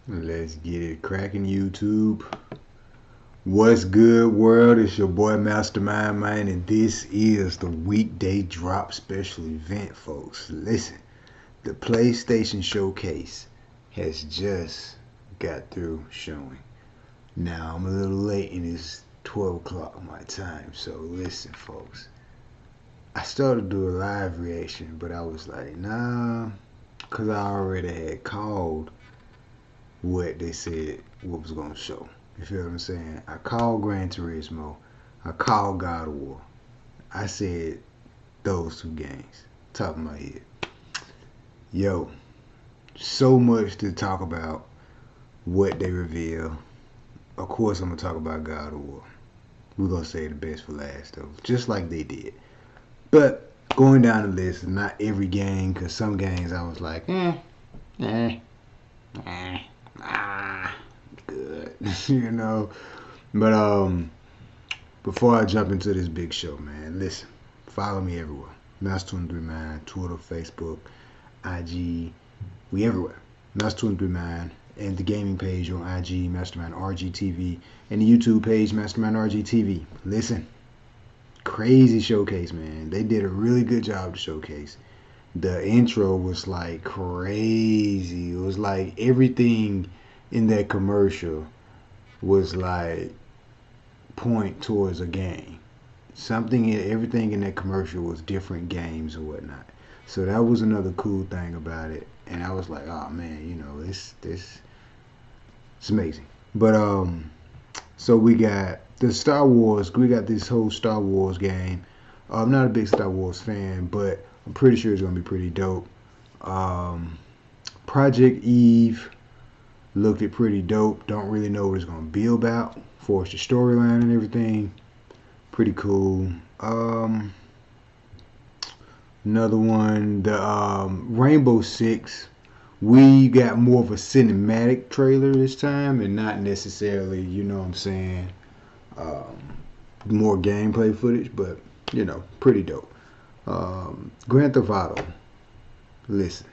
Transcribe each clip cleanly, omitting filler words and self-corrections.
Let's get it cracking, YouTube. What's good, world? It's your boy Mastermind Man, and this is the weekday drop special event, folks. Listen, the PlayStation Showcase has just got through showing. Now, I'm a little late, and it's 12 o'clock my time, so listen, folks. I started to do a live reaction, but I was like, nah, because I already had called what they said what was going to show. You feel what I'm saying? I called Gran Turismo. I called God of War. I said those two games. Top of my head. Yo, so much to talk about what they reveal. Of course, I'm going to talk about God of War. We're going to say the best for last, though. Just like they did. But going down the list, not every game, because some games I was like, eh, good. you know. But before I jump into this big show, man, listen, follow me everywhere. Mouse239, Twitter, Facebook, IG, we everywhere. Mouse239, and the gaming page on IG, Mastermind RGTV, and the YouTube page, Mastermind RGTV. Listen, crazy showcase, man. They did a really good job to showcase. The intro was like crazy. It was like everything in that commercial was like point towards a game. Everything in that commercial was different games or whatnot. So that was another cool thing about it. And I was like, oh man, it's amazing. But so we got the Star Wars. We got this whole Star Wars game. I'm not a big Star Wars fan, but I'm pretty sure it's gonna be pretty dope. Um, Project Eve looked it pretty dope. Don't really know what it's gonna be about. For the storyline and everything, pretty cool. Another one, the Rainbow Six. We got more of a cinematic trailer this time, and not necessarily, you know what I'm saying, um, more gameplay footage, but pretty dope. Grand Theft Auto. Listen,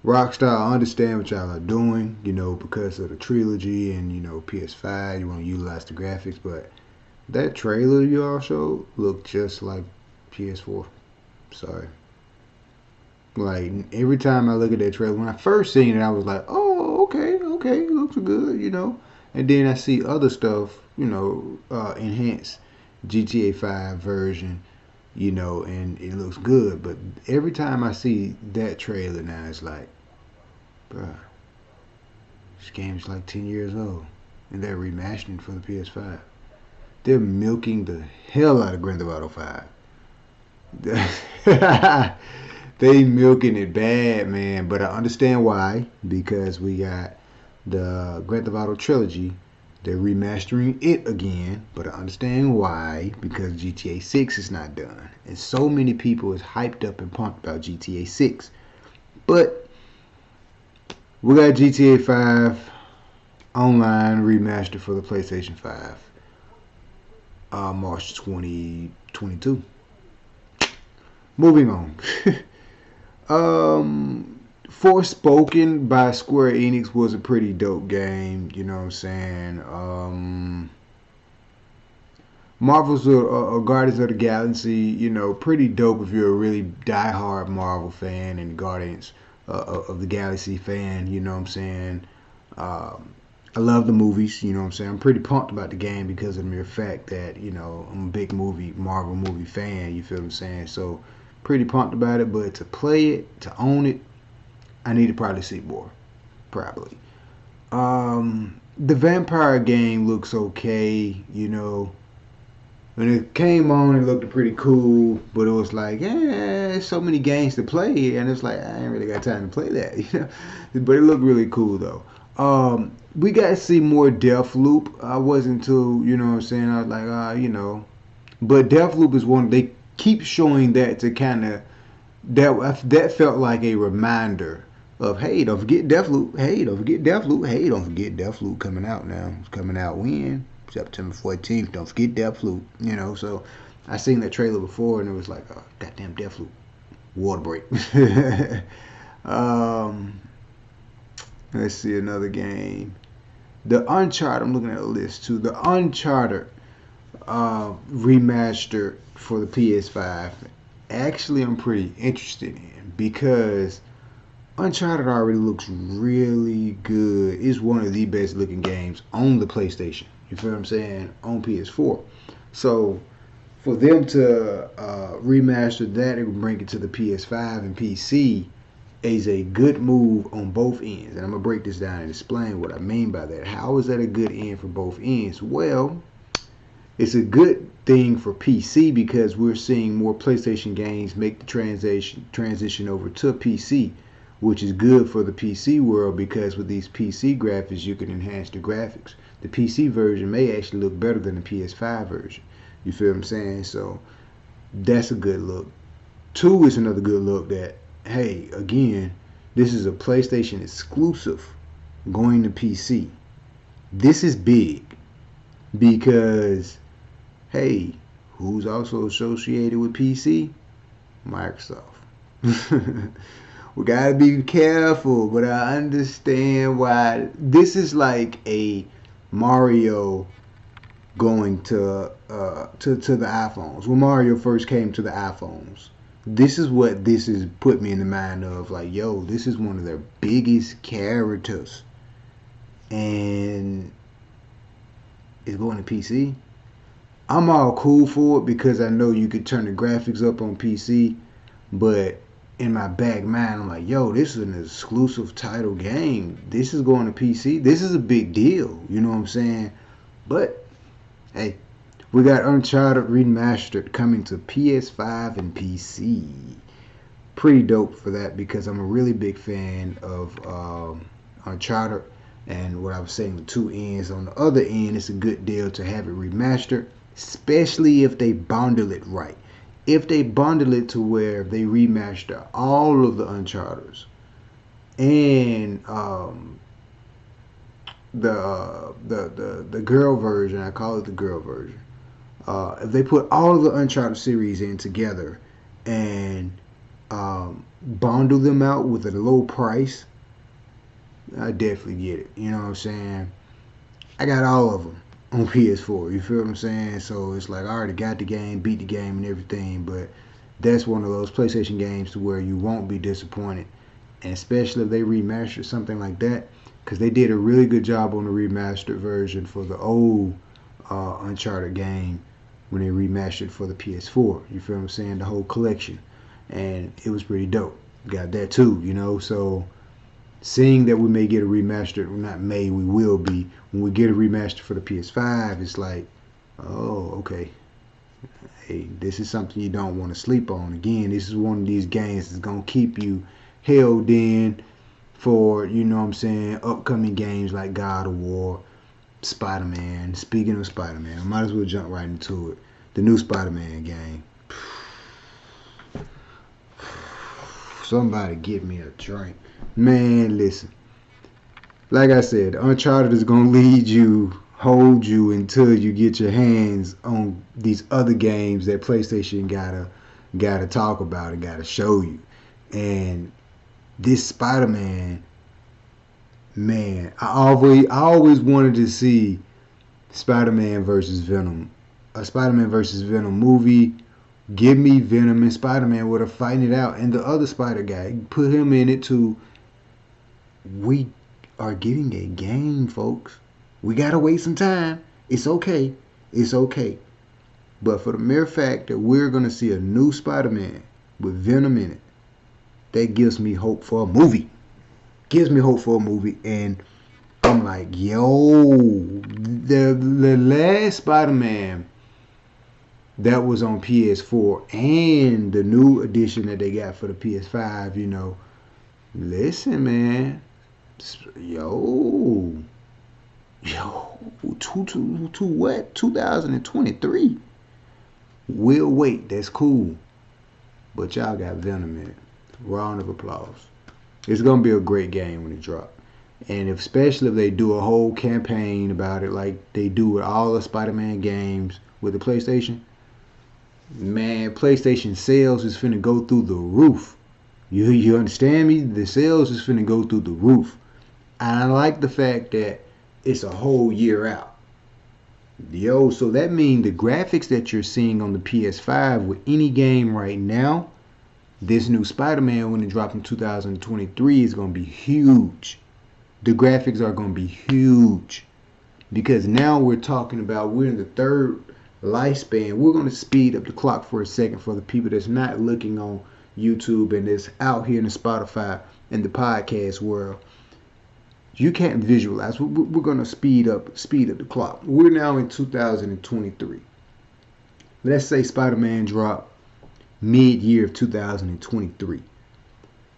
Rockstar, I understand what y'all are doing, because of the trilogy and, PS5, you want to utilize the graphics, but that trailer you all showed looked just like PS4. Sorry. Like, every time I look at that trailer, when I first seen it, I was like, oh, okay, looks good. And then I see other stuff, enhanced GTA 5 version, and it looks good. But every time I see that trailer now, it's like, bruh, this game's like 10 years old. And they're remastering for the PS5. They're milking the hell out of Grand Theft Auto 5. They milking it bad, man. But I understand why. Because we got the Grand Theft Auto trilogy. They're remastering it again. But I understand why. Because GTA 6 is not done. And so many people is hyped up and pumped about GTA 6. But we got GTA 5 online remastered for the PlayStation 5. March 2022. Moving on. Forspoken by Square Enix was a pretty dope game. You know what I'm saying? Marvel's Guardians of the Galaxy. Pretty dope if you're a really diehard Marvel fan and Guardians of the Galaxy fan. You know what I'm saying? I love the movies, you know what I'm saying? I'm pretty pumped about the game because of the mere fact that, I'm a big Marvel movie fan, you feel what I'm saying? So, pretty pumped about it, but to play it, to own it, I need to probably see more. Probably. The vampire game looks okay, When it came on, it looked pretty cool, but it was like, so many games to play, and it's like, I ain't really got time to play that, But it looked really cool, though. We got to see more Deathloop. I wasn't too, you know what I'm saying? I was like, But Deathloop is one, they keep showing that to kind of, that felt like a reminder of, hey, don't forget Deathloop. Hey, don't forget Deathloop. Hey, don't forget Deathloop coming out now. It's coming out when? September 14th. Don't forget Deathloop. So I seen that trailer before and it was like, oh, goddamn Deathloop. Water break. Let's see another game. The Uncharted, I'm looking at a list too. The Uncharted remastered for the PS5. Actually, I'm pretty interested in because Uncharted already looks really good. It's one of the best looking games on the PlayStation. You feel what I'm saying? On PS4. So for them to remaster that and bring it to the PS5 and PC is a good move on both ends. And I'm gonna break this down and explain what I mean by that. How is that a good end for both ends? Well, it's a good thing for PC because we're seeing more PlayStation games make the transition over to PC, which is good for the PC world because with these PC graphics, you can enhance the graphics. The PC version may actually look better than the PS5 version. You feel what I'm saying? So that's a good look. Two is another good look that, hey, again, this is a PlayStation exclusive going to PC. This is big because, hey, who's also associated with PC? Microsoft. We gotta be careful, but I understand why. This is like a Mario going to the iPhones. When Mario first came to the iPhones, this is what this has put me in the mind of. Like, yo, this is one of their biggest characters, and it's going to PC. I'm all cool for it because I know you could turn the graphics up on PC, but in my back mind, I'm like, yo, this is an exclusive title game. This is going to PC. This is a big deal. You know what I'm saying? But, hey, we got Uncharted Remastered coming to PS5 and PC. Pretty dope for that because I'm a really big fan of Uncharted. And what I was saying, the two ends. On the other end, it's a good deal to have it remastered, especially if they bundle it right. If they bundle it to where they remaster all of the Uncharteds and the girl version, I call it the girl version. If they put all of the Uncharted series in together and bundle them out with a low price, I definitely get it. You know what I'm saying? I got all of them on PS4. You feel what I'm saying? So it's like I already got the game, beat the game and everything, but that's one of those PlayStation games to where you won't be disappointed. And especially if they remaster something like that, because they did a really good job on the remastered version for the old Uncharted game when they remastered for the PS4. You feel what I'm saying? The whole collection. And it was pretty dope. Got that too, you know? So seeing that we may get a remastered, not may, we will be, when we get a remaster for the PS5, it's like, oh, okay. Hey, this is something you don't want to sleep on. Again, this is one of these games that's going to keep you held in for, you know what I'm saying, upcoming games like God of War, Spider-Man. Speaking of Spider-Man, I might as well jump right into it. The new Spider-Man game. Somebody give me a drink. Man, listen. Like I said, Uncharted is going to lead you, hold you until you get your hands on these other games that PlayStation gotta talk about and gotta show you. And this Spider-Man, man, I always wanted to see Spider-Man versus Venom. A Spider-Man versus Venom movie. Give me Venom and Spider-Man with a fighting it out. And the other Spider guy, put him in it too. We are getting a game, folks. We gotta wait some time. It's okay. It's okay. But for the mere fact that we're gonna see a new Spider-Man with Venom in it, that gives me hope for a movie. Gives me hope for a movie. And I'm like, yo, the last Spider-Man that was on PS4 and the new edition that they got for the PS5, you know, listen, man, yo, to what? 2023. We'll wait. That's cool. But y'all got Venom in it. Round of applause. It's gonna be a great game when it drops. And especially if they do a whole campaign about it like they do with all the Spider-Man games with the PlayStation, man, PlayStation sales is finna go through the roof. You understand me? The sales is finna go through the roof. I like the fact that it's a whole year out. Yo, so that means the graphics that you're seeing on the PS5 with any game right now, this new Spider-Man when it drops in 2023 is going to be huge. The graphics are going to be huge. Because now we're talking about, we're in the third lifespan. We're going to speed up the clock for a second for the people that's not looking on YouTube and that's out here in the Spotify and the podcast world. You can't visualize. We're going to speed up the clock. We're now in 2023. Let's say Spider-Man dropped mid-year of 2023.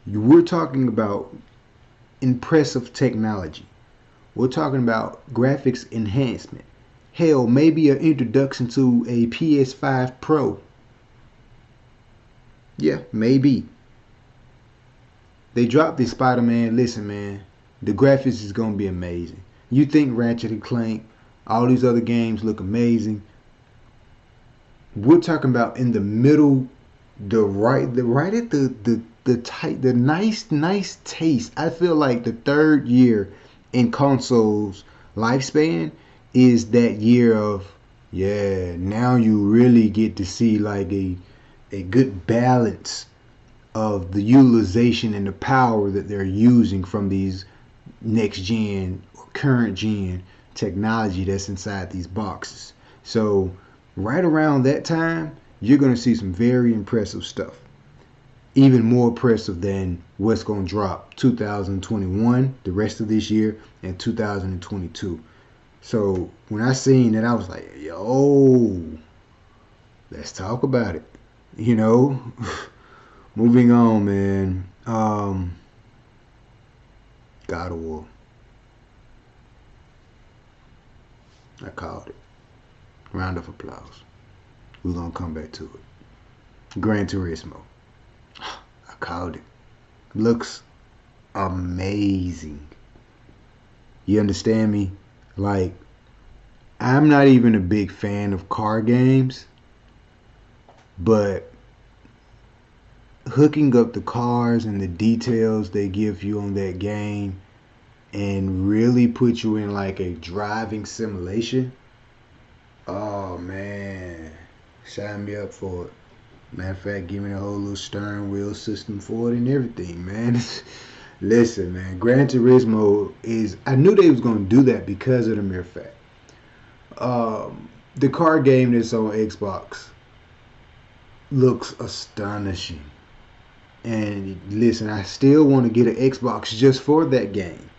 We're talking about impressive technology. We're talking about graphics enhancement. Hell, maybe an introduction to a PS5 Pro. Yeah, maybe. They dropped this Spider-Man. Listen, man, the graphics is going to be amazing. You think Ratchet and Clank, all these other games look amazing. We're talking about in the middle, right at the nice taste. I feel like the third year in consoles lifespan is that year of, yeah, now you really get to see like a good balance of the utilization and the power that they're using from these next gen or current gen technology that's inside these boxes. So right around that time, you're going to see some very impressive stuff. Even more impressive than what's going to drop 2021, the rest of this year, and 2022. So when I seen that, I was like, yo, let's talk about it. You know, moving on, man. God of War. I called it. Round of applause. We're going to come back to it. Gran Turismo. I called it. Looks amazing. You understand me? Like, I'm not even a big fan of car games, but hooking up the cars and the details they give you on that game and really put you in like a driving simulation, oh man, sign me up for it. Matter of fact, give me the whole little steering wheel system for it and everything, man. Listen, man, Gran Turismo is, I knew they was going to do that because of the mere fact. The car game that's on Xbox looks astonishing. And listen, I still want to get an Xbox just for that game.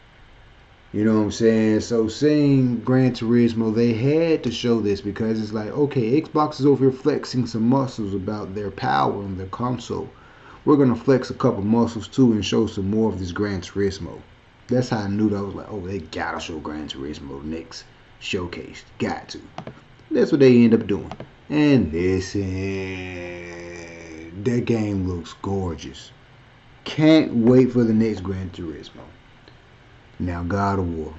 You know what I'm saying? So seeing Gran Turismo, they had to show this because it's like, okay, Xbox is over here flexing some muscles about their power on their console. We're going to flex a couple muscles too and show some more of this Gran Turismo. That's how I knew that. I was like, oh, they got to show Gran Turismo next showcase. Got to. That's what they end up doing. And listen, that game looks gorgeous. Can't wait for the next Gran Turismo. Now, God of War.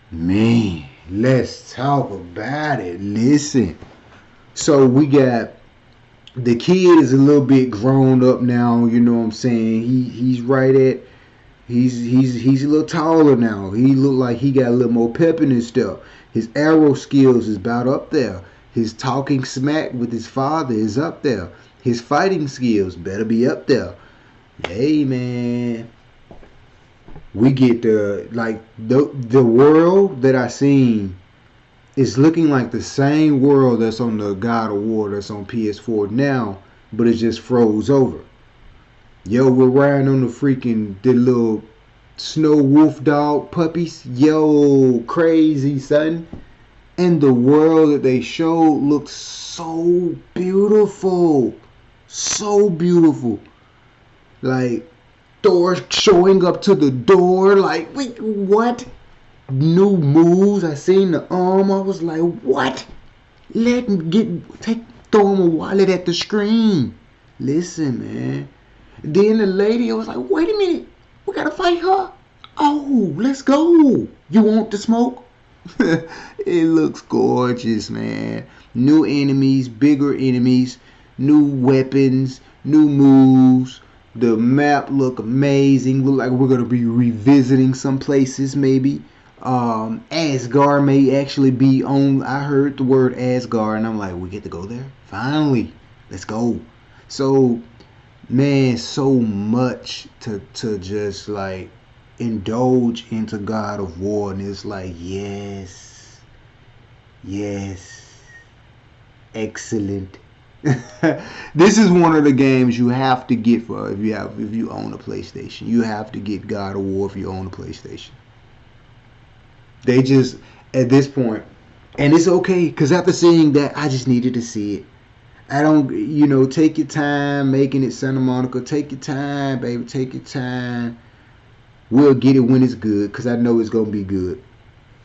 Man, let's talk about it. Listen. So we got, the kid is a little bit grown up now, you know what I'm saying? He's right at, he's a little taller now. He look like he got a little more pep in his step. His arrow skills is about up there. His talking smack with his father is up there. His fighting skills better be up there. Hey, man. We get the world that I seen is looking like the same world that's on the God of War that's on PS4 now, but it just froze over. Yo, we're riding on the little snow wolf dog puppies. Yo, crazy, son. And the world that they showed looks so beautiful. So beautiful. Like, Thor showing up to the door. Like, wait, what? New moves. I seen the arm. I was like, what? Throw him a wallet at the screen. Listen, man. Then the lady, I was like, wait a minute. We gotta fight her. Oh, let's go. You want the smoke? It looks gorgeous, man. New enemies, bigger enemies, new weapons, new moves. The map look amazing. Look like we're gonna be revisiting some places maybe. Asgard may actually be on. I heard the word Asgard, and I'm like, we get to go there. Finally, let's go. So, man, so much to just like indulge into God of War, and it's like, yes, yes, excellent. This is one of the games you have to get for if you own a PlayStation. You have to get God of War if you own a PlayStation. They just at this point, and it's okay because after seeing that, I just needed to see it. I don't, take your time making it Santa Monica. Take your time, baby. Take your time. We'll get it when it's good because I know it's gonna be good.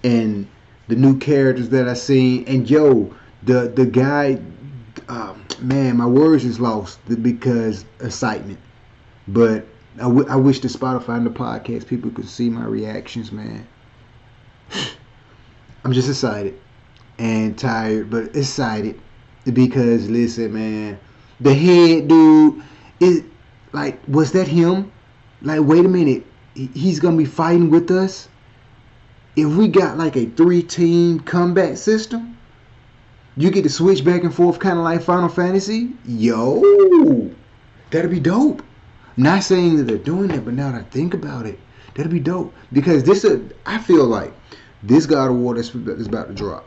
And the new characters that I seen, and the guy, man, my words is lost because excitement. But I wish the Spotify and the podcast people could see my reactions, man. I'm just excited and tired, but excited because listen, man, the head dude is like, was that him? Like, wait a minute, he's gonna be fighting with us. If we got like a 3-team combat system, you get to switch back and forth, kind of like Final Fantasy. Yo, that'd be dope. Not saying that they're doing it, but now that I think about it, that'd be dope because I feel like this God of War that's about to drop.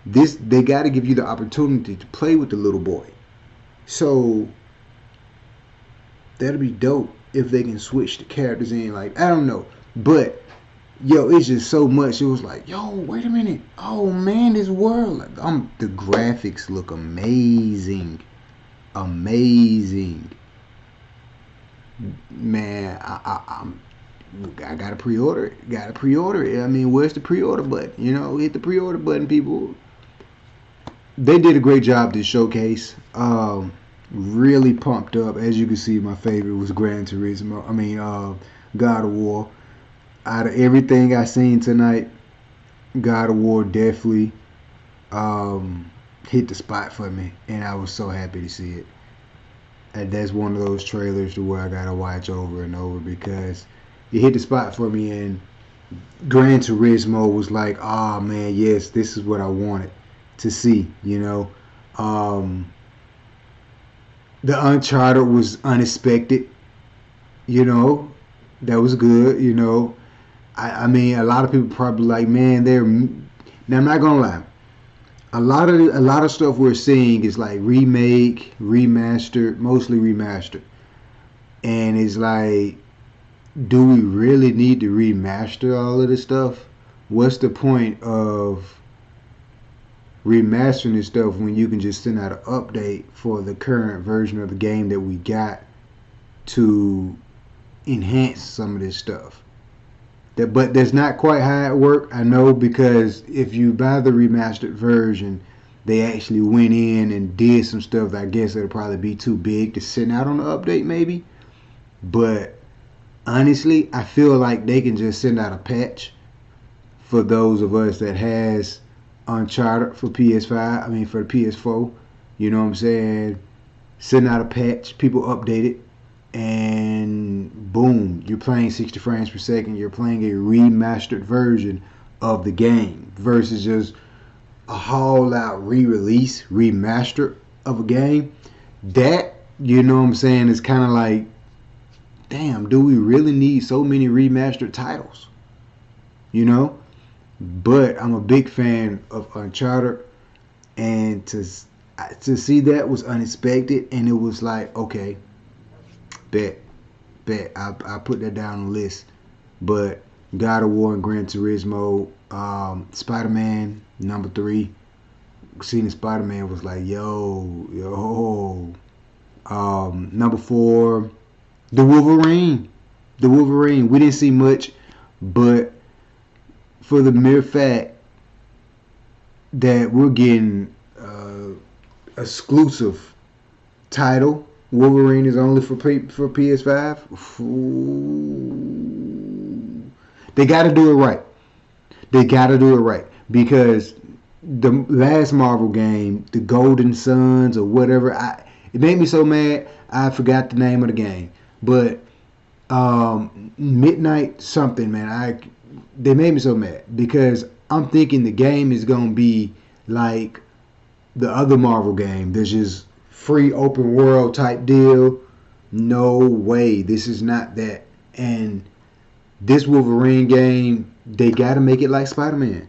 They got to give you the opportunity to play with the little boy. So that'd be dope if they can switch the characters in. Like, I don't know, but it's just so much. It was like, wait a minute. Oh man, this world. Like, the graphics look amazing, amazing. Man, I gotta pre-order it. Gotta pre-order it. I mean, where's the pre-order button? Hit the pre-order button, people. They did a great job this showcase. Really pumped up. As you can see, my favorite was Gran Turismo. God of War. Out of everything I seen tonight, God of War definitely hit the spot for me, and I was so happy to see it. And that's one of those trailers to where I gotta watch over and over because it hit the spot for me. And Gran Turismo was like, oh man, yes, this is what I wanted to see. The Uncharted was unexpected. That was good. I mean, a lot of people probably like, man, now I'm not gonna lie. A lot of stuff we're seeing is like remake, remastered, mostly remastered, and it's like, do we really need to remaster all of this stuff? What's the point of remastering this stuff when you can just send out an update for the current version of the game that we got to enhance some of this stuff? But that's not quite how it worked, I know, because if you buy the remastered version, they actually went in and did some stuff that I guess it'll probably be too big to send out on the update maybe. But honestly, I feel like they can just send out a patch for those of us that has Uncharted for PS5, for the PS4. You know what I'm saying? Send out a patch, people update it, and boom, you're playing 60 frames per second. You're playing a remastered version of the game versus just a whole out re-release, remaster of a game. That, you know what I'm saying, is kind of like, damn, do we really need so many remastered titles? But I'm a big fan of Uncharted, and to see that was unexpected, and it was like, okay, bet I put that down on the list. But God of War and Gran Turismo, Spider-Man number 3, seeing Spider-Man was like, yo. Number 4, the Wolverine. We didn't see much, but for the mere fact that we're getting exclusive title, Wolverine is only for PS5. Ooh. They got to do it right. Because the last Marvel game, the Golden Sons or whatever, it made me so mad I forgot the name of the game. But midnight something, man. They made me so mad because I'm thinking the game is gonna be like the other Marvel game. There's just free open world type deal. No way. This is not that. And this Wolverine game, they got to make it like Spider-Man.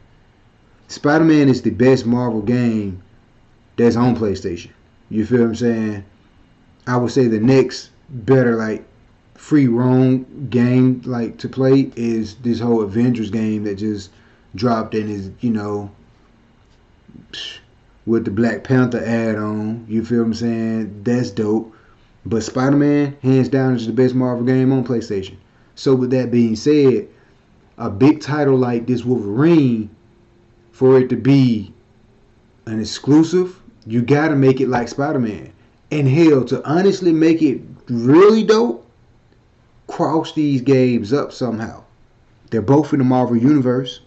Spider-Man is the best Marvel game that's on PlayStation. You feel what I'm saying? I would say the next better like free roam game like to play is this whole Avengers game that just dropped and is, with the Black Panther add on. You feel what I'm saying? That's dope. But Spider-Man, hands down, is the best Marvel game on PlayStation. So with that being said, a big title like this Wolverine, for it to be an exclusive, you gotta make it like Spider-Man. And hell, to honestly make it really dope, cross these games up somehow. They're both in the Marvel Universe.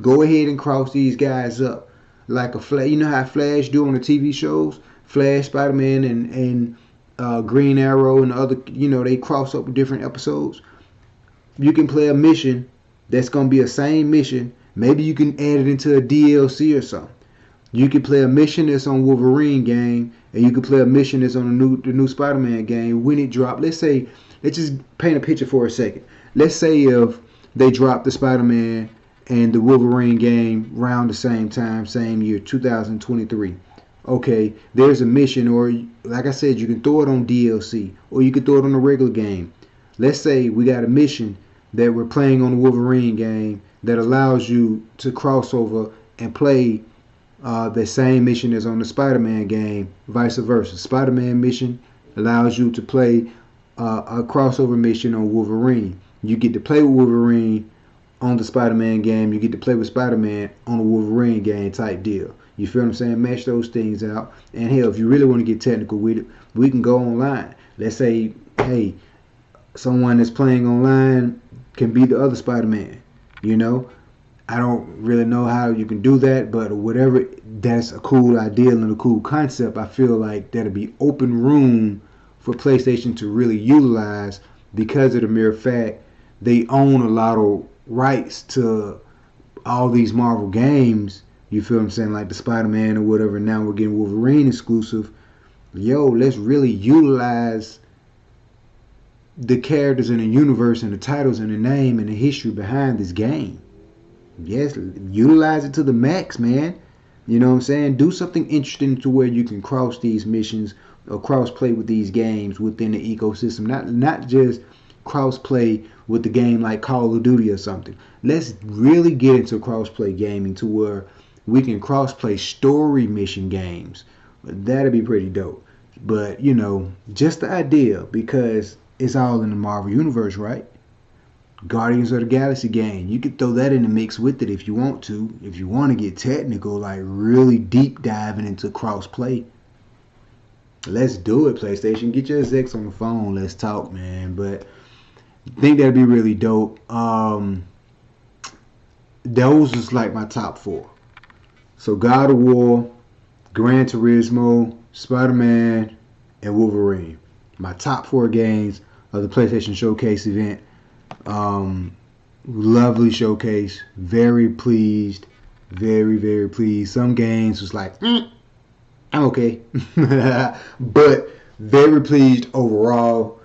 Go ahead and cross these guys up. Like a Flash, you know how Flash do on the TV shows? Flash, Spider-Man, and Green Arrow and the other, they cross up with different episodes. You can play a mission that's going to be a same mission. Maybe you can add it into a DLC or something. You can play a mission that's on Wolverine game, and you can play a mission that's on the new Spider-Man game when it dropped. Let's just paint a picture for a second. Let's say if they drop the Spider-Man and the Wolverine game around the same time, same year, 2023. Okay, there's a mission, or like I said, you can throw it on DLC, or you can throw it on a regular game. Let's say we got a mission that we're playing on the Wolverine game that allows you to cross over and play the same mission as on the Spider-Man game, vice versa. Spider-Man mission allows you to play a crossover mission on Wolverine. You get to play with Wolverine on the Spider-Man game. You get to play with Spider-Man on the Wolverine game type deal. You feel what I'm saying? Match those things out. And hell, if you really want to get technical with it, we can go online. Let's say, hey, someone that's playing online can be the other Spider-Man. I don't really know how you can do that, but whatever, that's a cool idea and a cool concept. I feel like that'll be open room for PlayStation to really utilize because of the mere fact they own a lot of rights to all these Marvel games. You feel what I'm saying? Like the Spider-Man or whatever. Now we're getting Wolverine exclusive. Yo, let's really utilize the characters in the universe and the titles and the name and the history behind this game. Yes, utilize it to the max, man. You know what I'm saying? Do something interesting to where you can cross these missions or cross play with these games within the ecosystem. Not just cross play with the game like Call of Duty or something. Let's really get into cross play gaming to where we can cross play story mission games. That'd be pretty dope. But just the idea, because it's all in the Marvel universe, right? Guardians of the Galaxy game, you could throw that in the mix with it if you want to. If you want to get technical, like really deep diving into cross play, let's do it, PlayStation. Get your execs on the phone. Let's talk, man. But I think that'd be really dope. Those is like my top 4. So God of War, Gran Turismo, Spider-Man, and Wolverine. My top 4 games of the PlayStation Showcase event. Lovely showcase. Very pleased. Very, very pleased. Some games was like, I'm okay. But very pleased overall.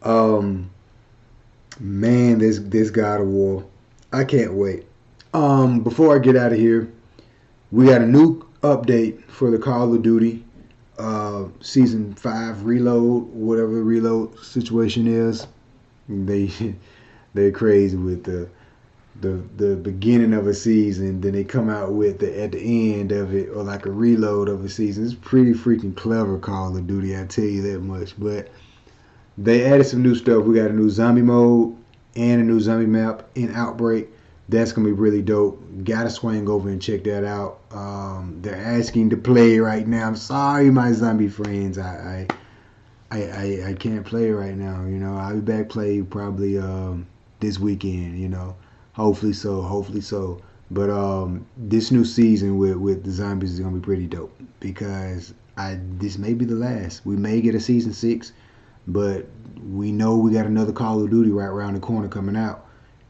Man, this God of War. I can't wait. Before I get out of here, we got a new update for the Call of Duty Season 5 reload, whatever the reload situation is. They're crazy with the beginning of a season, then they come out with at the end of it, or like a reload of a season. It's pretty freaking clever, Call of Duty, I tell you that much. But they added some new stuff. We got a new zombie mode and a new zombie map in Outbreak. That's gonna be really dope. Gotta swing over and check that out. They're asking to play right now. I'm sorry, my zombie friends. I can't play right now. I'll be back play probably this weekend. Hopefully so. But this new season with the zombies is gonna be pretty dope because this may be the last. We may get a season 6. but we know we got another Call of Duty right around the corner coming out.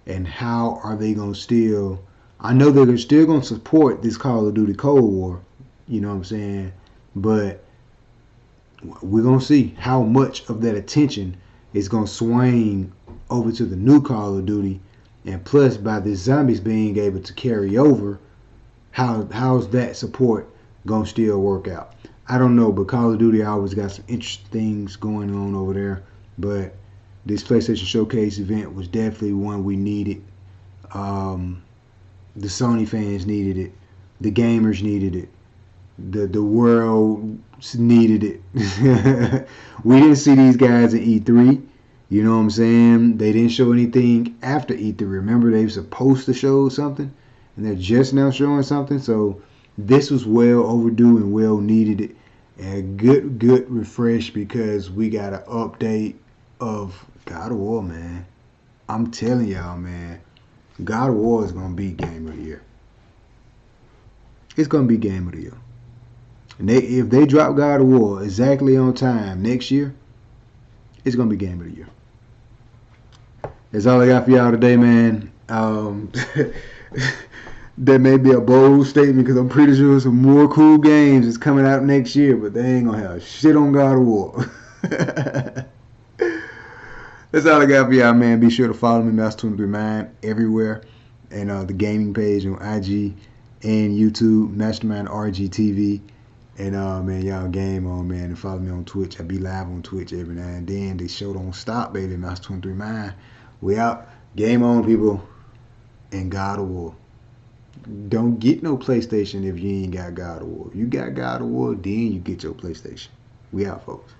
And how are they gonna still? I know they're still gonna support this Call of Duty Cold War. You know what I'm saying? But we're gonna see how much of that attention is gonna swing over to the new Call of Duty, and plus by the zombies being able to carry over, how's that support gonna still work out? I don't know, but Call of Duty always got some interesting things going on over there. But this PlayStation Showcase event was definitely one we needed. Um, the Sony fans needed it. The gamers needed it. The world needed it. We didn't see these guys at E3. You know what I'm saying? They didn't show anything after E3. Remember, they were supposed to show something, and they're just now showing something. So this was well overdue and well needed. And a good refresh because we got an update of God of War, man. I'm telling y'all, man, God of War is gonna be Game of the Year. It's gonna be Game of the Year. And if they drop God of War exactly on time next year, it's gonna be Game of the Year. That's all I got for y'all today, man. That may be a bold statement because I'm pretty sure some more cool games is coming out next year, but they ain't gonna have shit on God of War. That's all I got for y'all, man. Be sure to follow me, Master23Mind, everywhere, and the gaming page on IG and YouTube, Mastermind RGTV. And man, y'all game on, man, and follow me on Twitch. I be live on Twitch every now and then. The show don't stop, baby. Master23Mind. We out. Game on, people. And God of War. Don't get no PlayStation if you ain't got God of War. You got God of War, then you get your PlayStation. We out, folks.